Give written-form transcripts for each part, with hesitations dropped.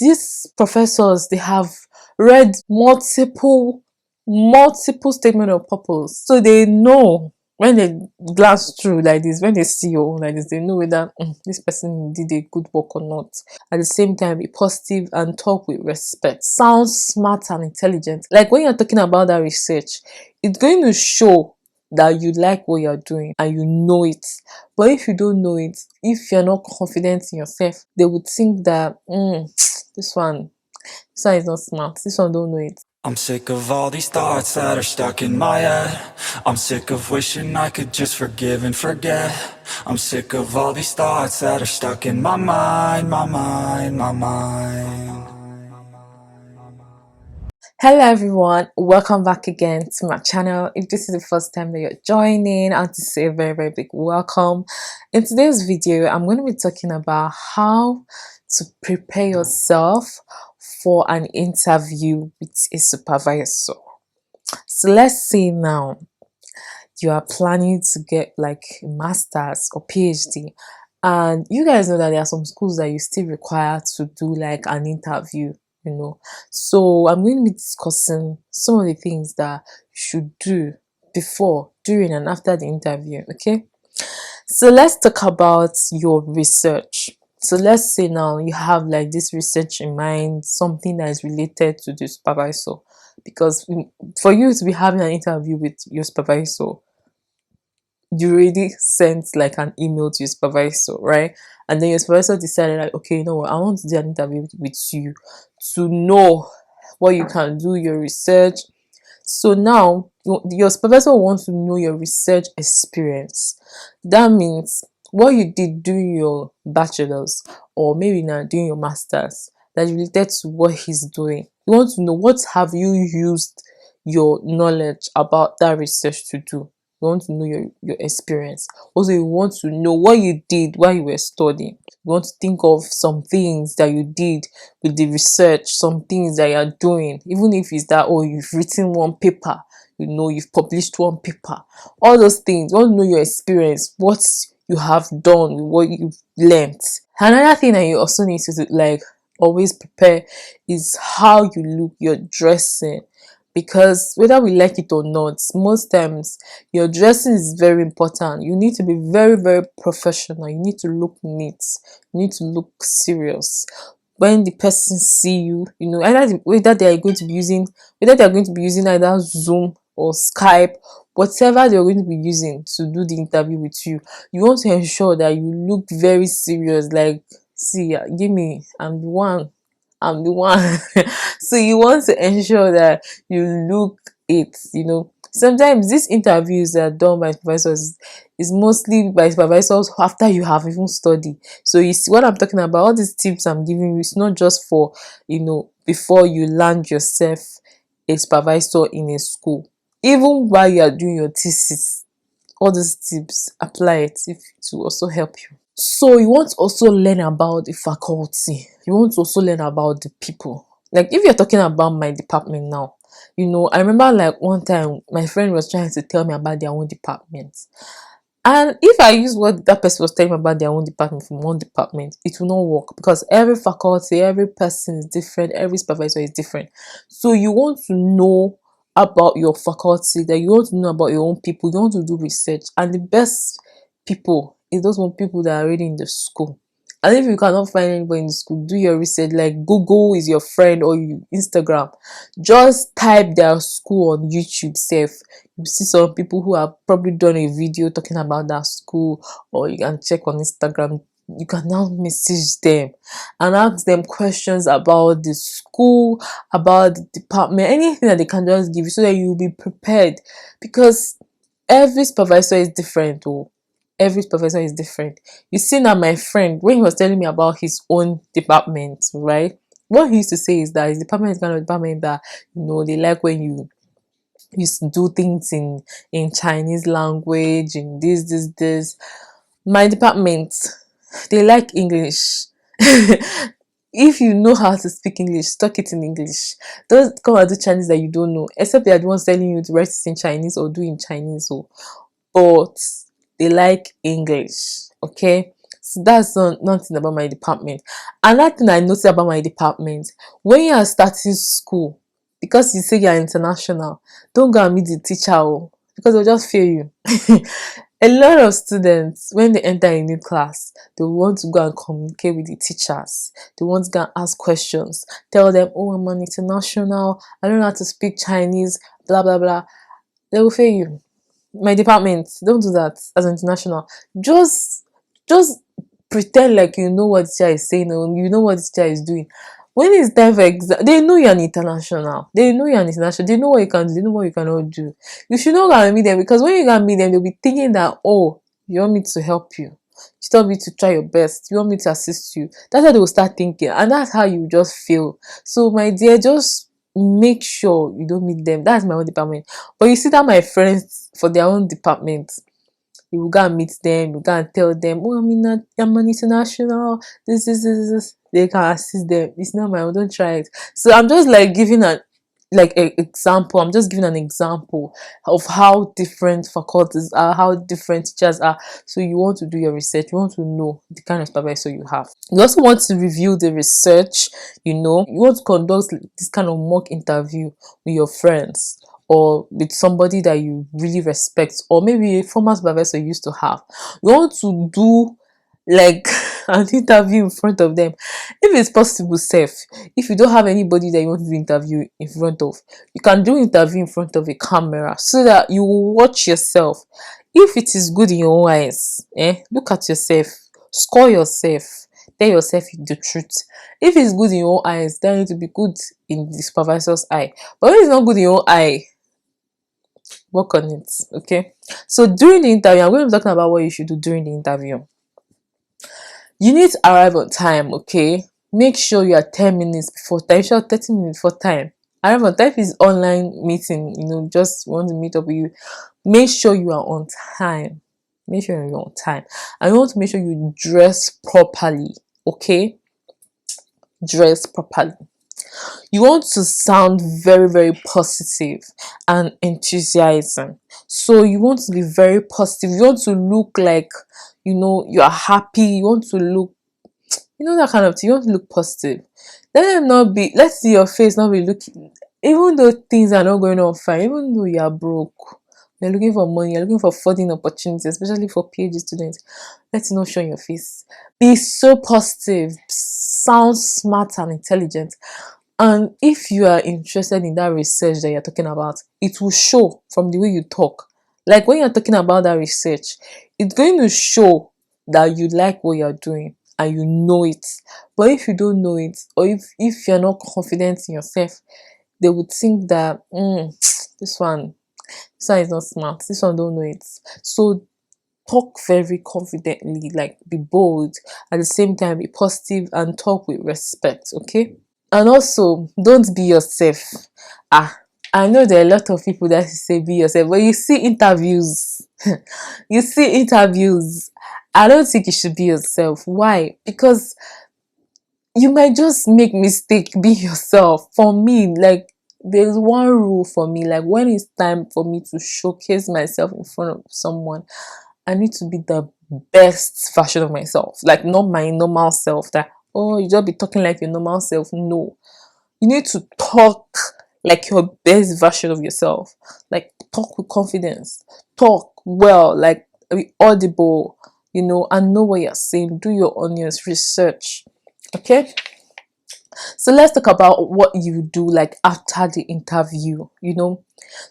these professors, they have read multiple statement of purpose, so they know when they glance through like this, when they see your own like this, they know whether this person did a good work or not. At the same time, be positive and talk with respect. Sound smart and intelligent. Like when you're talking about that research, it's going to show that you like what you're doing and you know it. But if you don't know it, if you're not confident in yourself, they would think that this one is not smart, this one don't know it. I'm sick of all these thoughts that are stuck in my head. I'm sick of wishing I could just forgive and forget. I'm sick of all these thoughts that are stuck in my mind, my mind, my mind. Hello everyone, welcome back again to my channel. If this is the first time that you're joining, I want to say a very big welcome. In today's video, I'm going to be talking about how to prepare yourself for an interview with a supervisor. So let's say now you are planning to get like a master's or PhD, and you guys know that there are some schools that you still require to do like an interview, so I'm going to be discussing some of the things that you should do before, during, and after the interview. Okay, so let's talk about your research. So let's say now you have like this research in mind, something that is related to the supervisor, because for you to be having an interview with your supervisor, you already sent like an email to your supervisor, right? And then your supervisor decided like, okay, you know what, I want to do an interview with you to know what you can do, your research. So now your supervisor wants to know your research experience. That means what you did during your bachelor's, or maybe now doing your master's, that's related to what he's doing. You want to know what have you used your knowledge about that research to do. You want to know your experience. Also, you want to know what you did while you were studying. You want to think of some things that you did with the research, some things that you are doing, even if it's that, oh, you've written one paper, you've published one paper, all those things. You want to know your experience, what you have done, what you've learned. Another thing that you also need to like always prepare is how you look, your dressing. Because whether we like it or not, most times your dressing is very important. You need to be very professional. You need to look neat. You need to look serious. When the person see you, whether they are going to be using either Zoom or Skype, whatever they're going to be using to do the interview with you, you want to ensure that you look very serious. Like, see, give me, I'm the one. So you want to ensure that you look it. Sometimes these interviews are done by supervisors, is mostly by supervisors after you have even studied. So you see what I'm talking about. All these tips I'm giving you, it's not just for before you land yourself a supervisor in a school. Even while you are doing your thesis, all these tips, apply it if it will also help you. So you want to also learn about the faculty. You want to also learn about the people. Like if you're talking about my department now, I remember like one time my friend was trying to tell me about their own department. And if I use what that person was telling me about their own department from one department, it will not work, because every faculty, every person is different, every supervisor is different. So you want to know about your faculty, that you want to know about your own people, you want to do research. And the best people is those one people that are already in the school. And if you cannot find anybody in the school, do your research. Like Google is your friend, or Instagram. Just type their school on YouTube safe. You see some people who have probably done a video talking about that school, or you can check on Instagram. You can now message them and ask them questions about the school, about the department, anything that they can just give you, so that you'll be prepared. Because every supervisor is different. Every professor is different. You see now, my friend, when he was telling me about his own department, right, what he used to say is that his department is kind of department that they like when you used to do things in Chinese language, in this. My department, they like English. If you know how to speak English, talk it in English. Don't come and do Chinese that you don't know, except they are the ones telling you to write it in Chinese or do in Chinese. But they like English. Okay, So that's nothing about my department. Another thing I noticed about my department, when you are starting school, because you say you're international, don't go and meet the teacher, oh, because they'll just fail you. A lot of students, when they enter a new class, they want to go and communicate with the teachers. They want to go and ask questions, tell them, oh, I'm an international, I don't know how to speak Chinese, blah blah blah. They will fail you. My department, don't do that as an international. Just pretend like you know what the teacher is saying, or you know what the teacher is doing. When it's time for exam, they know you're an international. They know you're an international. They know what you can do. They know what you cannot do. You should not go and meet them, because when you go and meet them, they'll be thinking that, oh, you want me to help you. You want me to try your best. You want me to assist you. That's how they will start thinking, and that's how you just feel. So, my dear, just make sure you don't meet them. That's my own department. But you see that my friends for their own department, you will go and meet them, you go and tell them, oh, I'm an international, this. They can assist them. It's not my own, don't try it. So I'm just like giving an example. I'm just giving an example of how different faculties are, how different teachers are. So you want to do your research, you want to know the kind of supervisor you have. You also want to review the research, you want to conduct this kind of mock interview with your friends, or with somebody that you really respect, or maybe a former supervisor you used to have. You want to do like an interview in front of them, if it's possible. Safe, if you don't have anybody that you want to do interview in front of, you can do interview in front of a camera, so that you will watch yourself. If it is good in your own eyes, look at yourself, score yourself, tell yourself the truth. If it's good in your own eyes, then it will be good in the supervisor's eye. But if it's not good in your own eye, work on it. Okay, so during the interview, I'm going to be talking about what you should do during the interview. You need to arrive on time. Okay, make sure you are 10 minutes before time, sure 30 minutes before time. Arrive on time. If it's online meeting, just want to meet up with you, make sure you are on time. Make sure you're on time, and you want to make sure you dress properly. Okay, dress properly. You want to sound very, very positive and enthusiasm. So you want to be very positive. You want to look like, you are happy. You want to look, that kind of thing. You want to look positive. Let's see your face not be looking, even though things are not going on fine, even though you are broke, you're looking for money, you're looking for funding opportunities, especially for PhD students. Let's not show your face. Be so positive, sound smart and intelligent. And if you are interested in that research that you're talking about, it will show from the way you talk. Like when you're talking about that research, it's going to show that you like what you're doing and you know it. But if you don't know it, or if you're not confident in yourself, they would think that this one is not smart, this one don't know it. So talk very confidently, like be bold, at the same time be positive, and talk with respect. Okay, and also don't be yourself. I know there are a lot of people that say be yourself, but you see interviews, I don't think you should be yourself. Why? Because you might just make mistake. Be yourself. For me, like, there's one rule for me, like when it's time for me to showcase myself in front of someone, I need to be the best version of myself, like not my normal self. That, oh, you just be talking like your normal self. No, you need to talk like your best version of yourself. Like, talk with confidence, talk well, like be audible, and know what you're saying. Do your honest research. Okay, so let's talk about what you do like after the interview.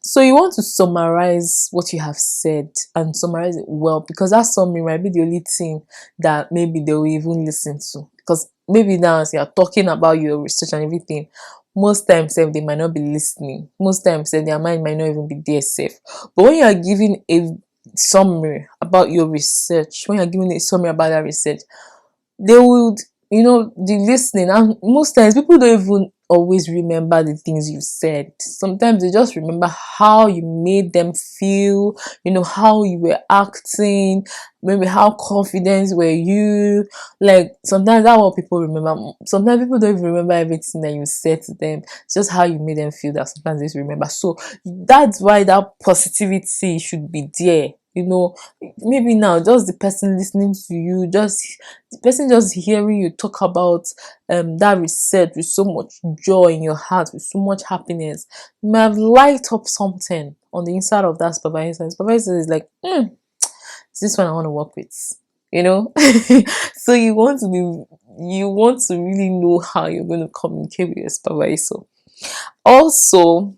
So you want to summarize what you have said, and summarize it well, because that summary might be the only thing that maybe they will even listen to. Because maybe now, as you're talking about your research and everything, most times they might not be listening. Most times their mind might not even be there safe. But when you are giving a summary about your research, when you're giving a summary about that research, they would, the listening, and most times people don't even always remember the things you said. Sometimes they just remember how you made them feel, how you were acting, maybe how confident were you. Like, sometimes that's what people remember. Sometimes people don't even remember everything that you said to them. It's just how you made them feel that sometimes they just remember. So that's why that positivity should be there. you know. Maybe now just the person listening to you, just the person just hearing you talk about that research with so much joy in your heart, with so much happiness, you may have light up something on the inside of that supervisor. The supervisor is like, is this one I want to work with, you know. So you want to really know how you're going to communicate with your supervisor. Also,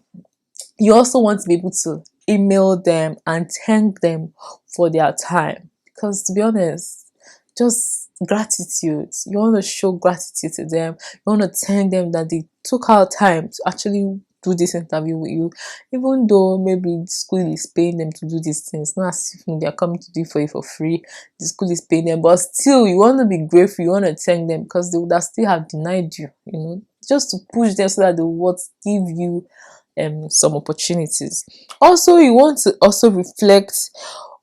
you also want to be able to email them and thank them for their time, because to be honest, just gratitude, you want to show gratitude to them, you want to thank them that they took out time to actually do this interview with you, even though maybe the school is paying them to do these things, not as if they are coming to do it for you for free. The school is paying them, but still you want to be grateful, you want to thank them, because they would have still have denied you, you know, just to push them so that they will give you some opportunities. Also, you want to also reflect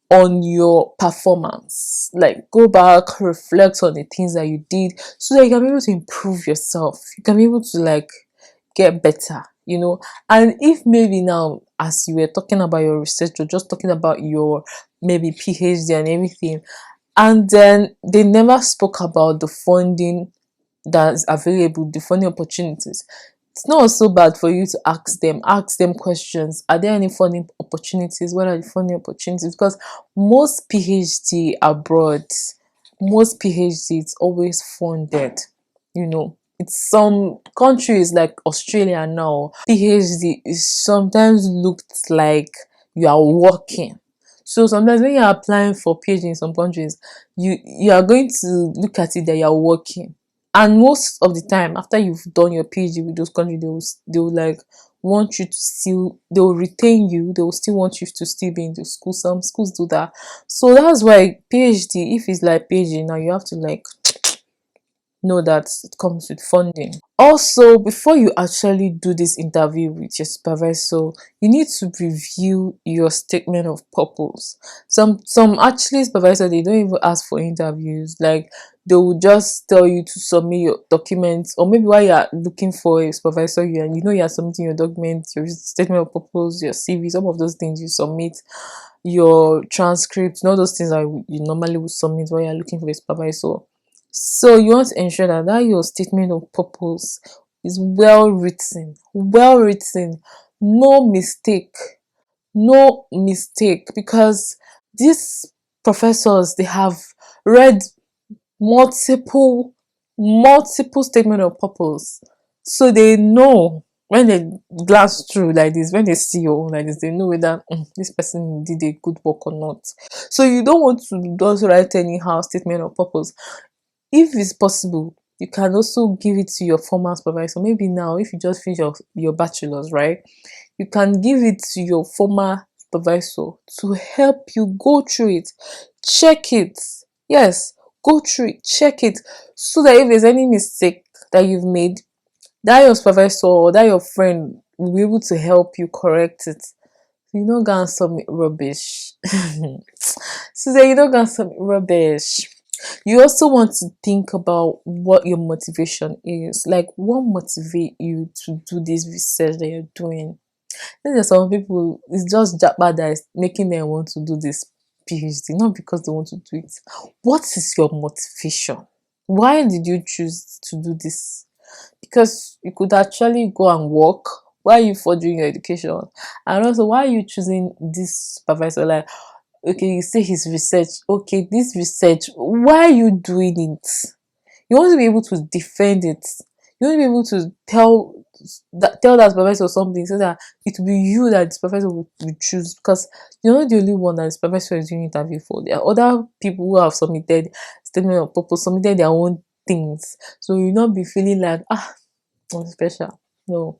on your performance, like go back, reflect on the things that you did, so that you can be able to improve yourself, you can be able to like get better, you know. And if maybe now, as you were talking about your research, or just talking about your maybe PhD and everything, and then they never spoke about the funding that's available, the funding opportunities, it's not so bad for you to ask them questions. Are there any funding opportunities? What are the funding opportunities? Because most PhD abroad, most PhD it's always funded, you know. It's some countries like Australia now, PhD is sometimes looked like you are working. So sometimes when you're applying for PhD in some countries, you are going to look at it that you're working. And most of the time, after you've done your PhD with those countries, they will like want you to still, they will retain you, they will still want you to still be in the school. Some schools do that. So that's why PhD, if it's like PhD now, you have to like know that it comes with funding. Also, before you actually do this interview with your supervisor, you need to review your statement of purpose. Some actually supervisor, they don't even ask for interviews, like they will just tell you to submit your documents, or maybe while you're looking for a supervisor, you know you're submitting your documents, your statement of purpose, your CV, some of those things you submit, your transcript, you know, those things that you normally would submit while you're looking for a supervisor. So you want to ensure that your statement of purpose is well written, no mistake, no mistake, because these professors, they have read multiple statement of purpose, so they know when they glance through like this, when they see your own like this, they know whether this person did a good work or not. So you don't want to just write anyhow statement of purpose. If it's possible, you can also give it to your former supervisor. Maybe now, if you just finish your bachelor's, right, you can give it to your former supervisor to help you go through it, check it. Yes, go through it, check it, so that if there's any mistake that you've made, that your supervisor or that your friend will be able to help you correct it. You don't go and submit rubbish. So that you don't go and submit rubbish. You also want to think about what your motivation is. Like, what motivate you to do this research that you're doing? Then there's some people, it's just japa that is making them want to do this PhD, not because they want to do it. What is your motivation? Why did you choose to do this? Because you could actually go and work while you furthering your education. And also, why are you choosing this supervisor? Like, okay, you say his research. Okay, this research, why are you doing it? You want to be able to defend it. You want to be able to tell that supervisor something, so that it will be you that the supervisor will choose, because you're not the only one that the supervisor is doing interview for. There are other people who have submitted statement of purpose, submitted their own things. So you'll not be feeling like, I'm special. No,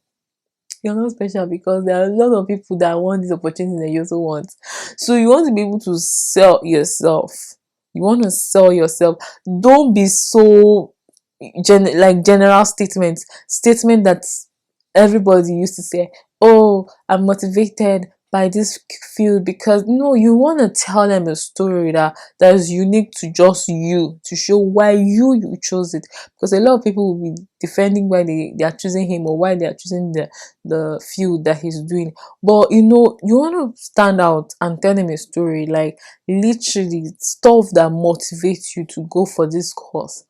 you're not special, because there are a lot of people that want this opportunity that you also want. So you want to be able to sell yourself. You want to sell yourself. Don't be so like general statement that everybody used to say, oh, I'm motivated by this field, because you want to tell them a story that is unique to just you, to show why you chose it. Because a lot of people will be defending why they are choosing him, or why they are choosing the field that he's doing. But you want to stand out and tell them a story, like literally stuff that motivates you to go for this course,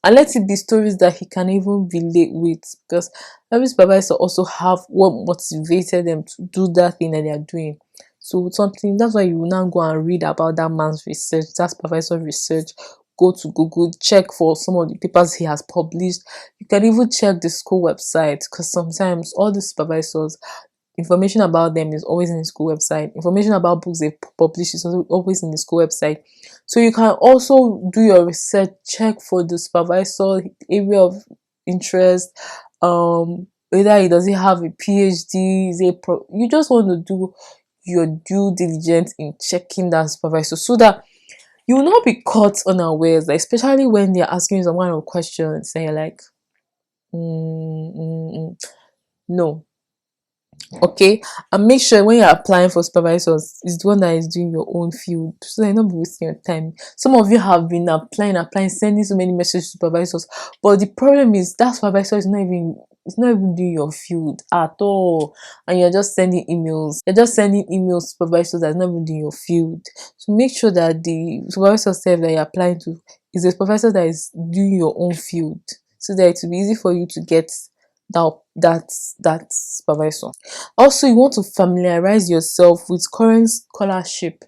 and let it be stories that he can even relate with, because every supervisor also have what motivated them to do that thing that they are doing. So something, that's why you will now go and read about that man's research, that supervisor research. Go to Google, check for some of the papers he has published. You can even check the school website, because sometimes all the supervisors, information about them is always in the school website. Information about books they publish is also always in the school website. So you can also do your research, check for the supervisor area of interest, whether he doesn't have a PhD, you just want to do your due diligence in checking that supervisor, so that you will not be caught unawares, like, especially when they're asking you some kind of questions and you're like, no. Okay, and make sure when you're applying for supervisors, is the one that is doing your own field, so that you're not be wasting your time. Some of you have been applying, sending so many messages to supervisors, but the problem is that supervisor is not even, it's not even doing your field at all, and you're just sending emails. You're just sending emails to supervisors that's not even doing your field. So make sure that the supervisor self that you're applying to is a supervisor that is doing your own field, so that it will be easy for you to get that supervisor. Also, you want to familiarize yourself with current scholarship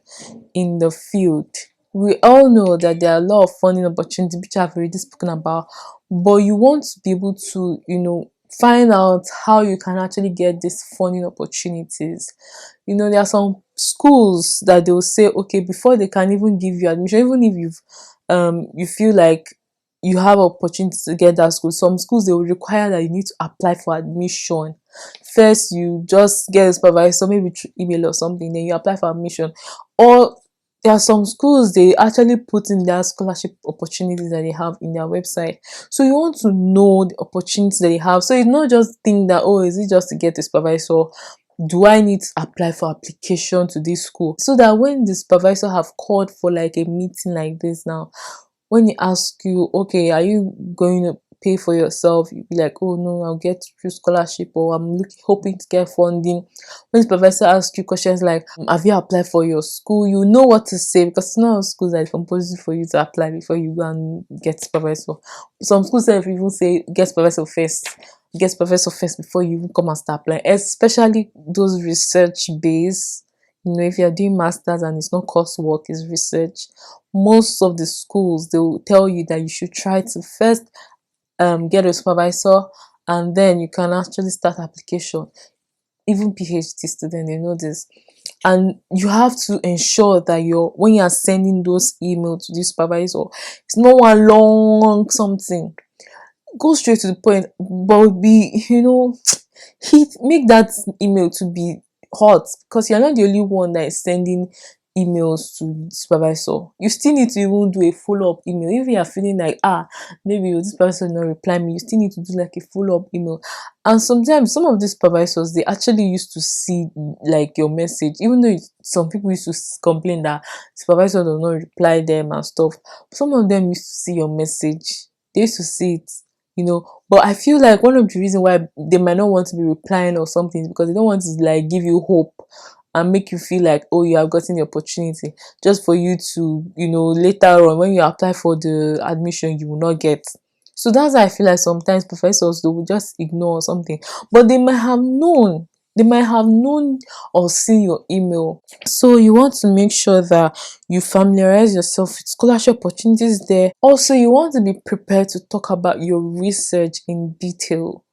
in the field. We all know that there are a lot of funding opportunities which I've already spoken about, but you want to be able to, find out how you can actually get these funding opportunities. There are some schools that they'll say, okay, before they can even give you admission, even if you feel like you have opportunity to get that school, some schools they will require that you need to apply for admission first. You just get a supervisor, maybe through email or something, then you apply for admission. Or there are some schools they actually put in their scholarship opportunities that they have in their website. So you want to know the opportunities that they have, so it's not just think that, oh, is it just to get a supervisor, do I need to apply for application to this school, so that when the supervisor have called for like a meeting like this now, when he ask you, okay, are you going to pay for yourself, you be like, oh no, I'll get through scholarship, or I'm hoping to get funding. When the professor asks you questions like, have you applied for your school, you know what to say, because it's not all schools that is compulsory for you to apply before you go and get supervisor. Some schools even say get supervisor first, before you even come and start applying, especially those research based. If you're doing masters and it's not coursework, it's research, most of the schools they will tell you that you should try to first get a supervisor, and then you can actually start application. Even PhD students, they know this. And you have to ensure that when you are sending those emails to the supervisor, it's not one long something. Go straight to the point, but be make that email to be hot, because you're not the only one that is sending emails to the supervisor. You still need to even do a follow-up email. If you are feeling like, maybe this person not reply me, you still need to do like a follow-up email. And sometimes some of these supervisors, they actually used to see like your message, even though some people used to complain that supervisor does not reply them and stuff. Some of them used to see your message, they used to see it, but I feel like one of the reasons why they might not want to be replying or something is because they don't want to like give you hope and make you feel like, oh, you have gotten the opportunity, just for you to, later on when you apply for the admission, you will not get. So that's why I feel like sometimes professors, they will just ignore something, but they might have known. They might have known or seen your email. So you want to make sure that you familiarize yourself with scholarship opportunities there. Also, you want to be prepared to talk about your research in detail.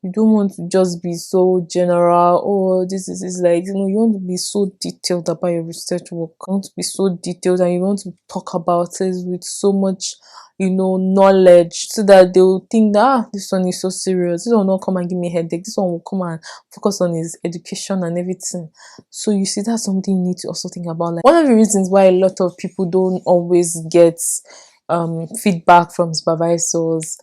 You don't want to just be so general, oh, this is like, you want to be so detailed about your research work. You want to be so detailed, and you want to talk about it with so much knowledge, so that they will think that, this one is so serious, this one will not come and give me a headache, this one will come and focus on his education and everything. So you see, that's something you need to also think about. Like, one of the reasons why a lot of people don't always get feedback from supervisors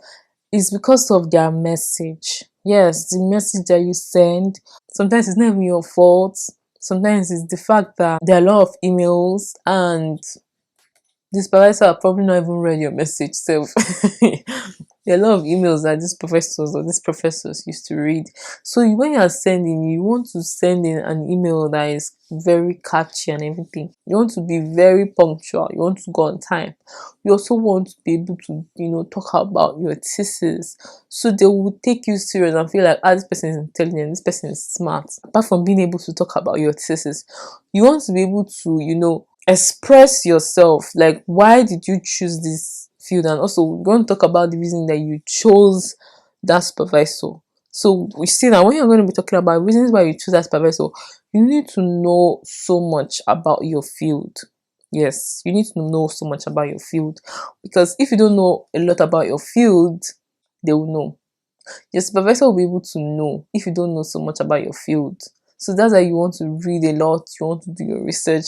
is because of their message. Yes, the message that you send, sometimes it's not even your fault. Sometimes it's the fact that there are a lot of emails and the supervisor have probably not even read your message self. There are a lot of emails that these professors or these professors used to read. So when you are sending, you want to send in an email that is very catchy and everything. You want to be very punctual. You want to go on time. You also want to be able to, talk about your thesis. So they will take you serious and feel like, this person is intelligent, this person is smart. Apart from being able to talk about your thesis, you want to be able to, express yourself, like why did you choose this field, and also we're going to talk about the reason that you chose that supervisor. So we see that when you're going to be talking about reasons why you choose that supervisor, you need to know so much about your field. Yes, you need to know so much about your field, because if you don't know a lot about your field, they will know. Your supervisor will be able to know if you don't know so much about your field. So that's why you want to read a lot, you want to do your research.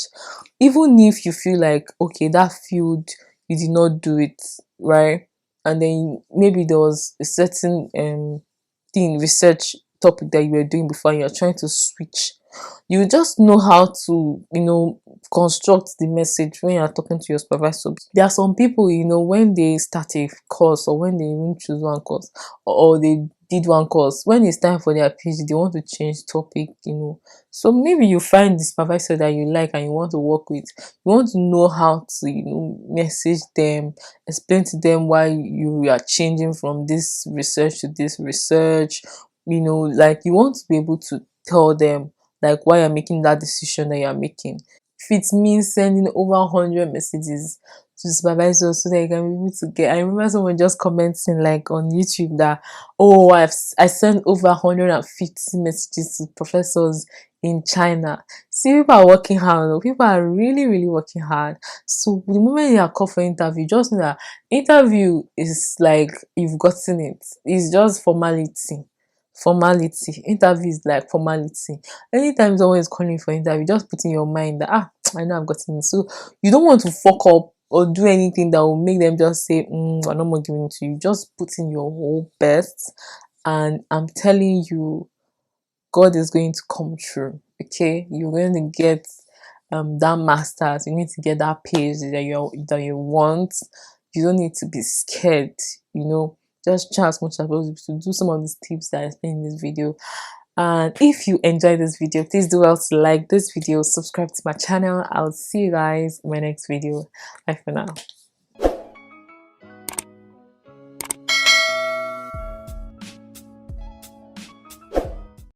Even if you feel like, okay, that field, you did not do it, right? And then maybe there was a certain thing, research topic that you were doing before and you're trying to switch. You just know how to, construct the message when you're talking to your supervisor. There are some people, when they start a course or when they even choose one course, or they did one course, when it's time for their PhD, they want to change topic. So maybe you find the supervisor that you like and you want to work with. You want to know how to, message them, explain to them why you are changing from this research to this research. Like you want to be able to tell them like why you're making that decision that you're making. If it means sending over 100 messages to the supervisor so that you can be able to get. I remember someone just commenting like on YouTube that, oh, I sent over 150 messages to professors in China. See, people are working hard. People are really, really working hard. So the moment you are called for interview, just know that interview is like you've gotten it. It's just formality. Formality. Interview is like formality. Anytime someone is calling for interview, just put in your mind that I know I've gotten it. So you don't want to fuck up or do anything that will make them just say, I'm not more giving it to you. Just put in your whole best, and I'm telling you, God is going to come true. Okay, you're going to get that masters. You need to get that PhD that you want. You don't need to be scared. Just try as much as possible to do some of these tips that I explained in this video. And if you enjoyed this video, please do well to like this video, subscribe to my channel. I'll see you guys in my next video. Bye for now.